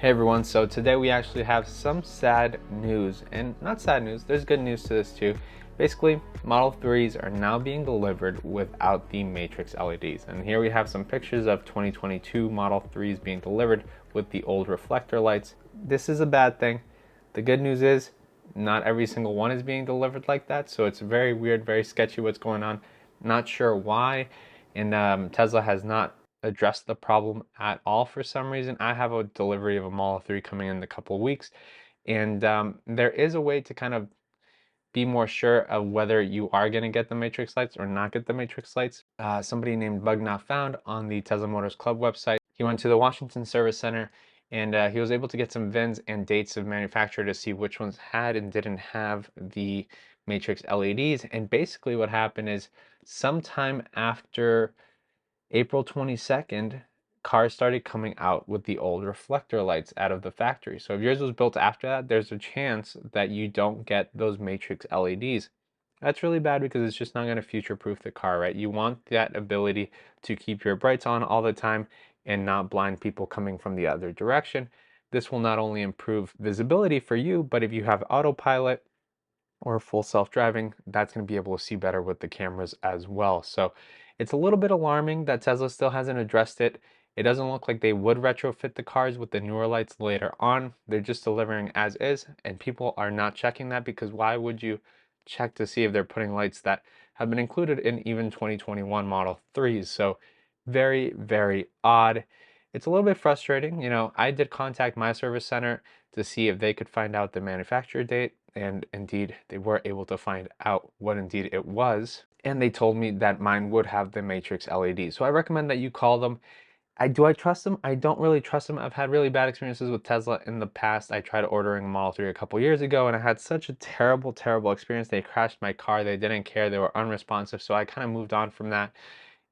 Hey everyone, so today we actually have some sad news, and not sad news, there's good news to this too. Basically, Model 3s are now being delivered without the matrix LEDs, and here we have some pictures of 2022 Model 3s being delivered with the old reflector lights. This is a bad thing. The good news is not every single one is being delivered like that, so it's very weird, very sketchy what's going on. Not sure why, and Tesla has not address the problem at all for some reason. I have a delivery of a Model 3 coming in a couple of weeks, and there is a way to kind of be more sure of whether you are going to get the matrix lights or not get the matrix lights. Somebody named Bug Not Found on the Tesla Motors Club website, he went to the Washington Service Center and he was able to get some VINs and dates of manufacture to see which ones had and didn't have the matrix LEDs. And basically what happened is sometime after April 22nd, cars started coming out with the old reflector lights out of the factory. So if yours was built after that, there's a chance that you don't get those matrix LEDs. That's really bad because it's just not going to future-proof the car, right? You want that ability to keep your brights on all the time and not blind people coming from the other direction. This will not only improve visibility for you, but if you have autopilot or full self-driving, that's going to be able to see better with the cameras as well. So it's a little bit alarming that Tesla still hasn't addressed it. It doesn't look like they would retrofit the cars with the newer lights later on. They're just delivering as is, and people are not checking that because why would you check to see if they're putting lights that have been included in even 2021 Model 3s? So very, very odd. It's a little bit frustrating. You know, I did contact my service center to see if they could find out the manufacturer date, and indeed they were able to find out what indeed it was, and they told me that mine would have the matrix LED. So I recommend that you call them. Do I trust them? I don't really trust them. I've had really bad experiences with Tesla in the past. I tried ordering a Model 3 a couple years ago and I had such a terrible experience. They crashed my car. They didn't care. They were unresponsive. So I kind of moved on from that.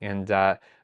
And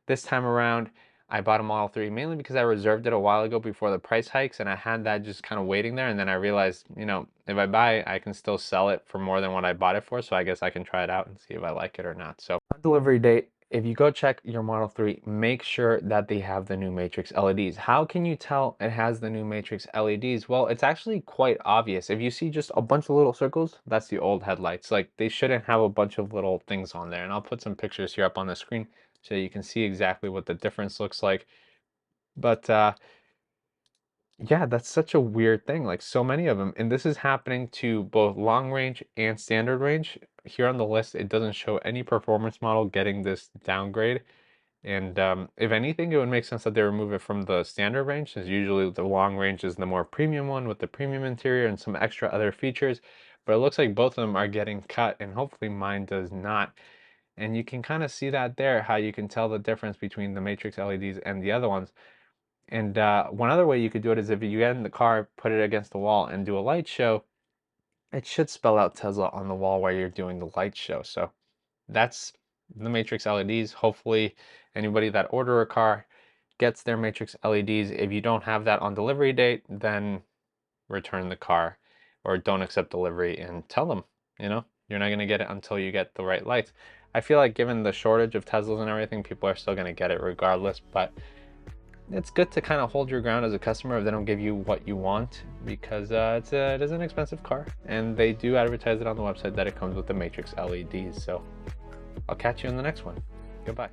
this time around, I bought a Model 3 mainly because I reserved it a while ago before the price hikes, and I had that just kind of waiting there. And then I realized, you know, if I buy it, I can still sell it for more than what I bought it for. So I guess I can try it out and see if I like it or not. So on delivery date, if you go check your Model 3, make sure that they have the new matrix LEDs. How can you tell it has the new matrix LEDs? Well, it's actually quite obvious. If you see just a bunch of little circles, that's the old headlights. Like, they shouldn't have a bunch of little things on there. And I'll put some pictures here up on the screen so you can see exactly what the difference looks like. But yeah, that's such a weird thing, like so many of them. And this is happening to both long range and standard range. Here on the list, it doesn't show any performance model getting this downgrade. And if anything, it would make sense that they remove it from the standard range, since usually the long range is the more premium one with the premium interior and some extra other features. But it looks like both of them are getting cut, and hopefully mine does not. And you can kind of see that there, how you can tell the difference between the matrix LEDs and the other ones. And one other way you could do it is if you get in the car, put it against the wall and do a light show, it should spell out Tesla on the wall while you're doing the light show. So that's the matrix LEDs. Hopefully anybody that order a car gets their matrix LEDs. If you don't have that on delivery date, then return the car or don't accept delivery and tell them, you know, you're not going to get it until you get the right lights. I feel like given the shortage of Teslas and everything, people are still going to get it regardless, but it's good to kind of hold your ground as a customer if they don't give you what you want, because it is an expensive car, and they do advertise it on the website that it comes with the matrix LEDs. So I'll catch you in the next one. Goodbye.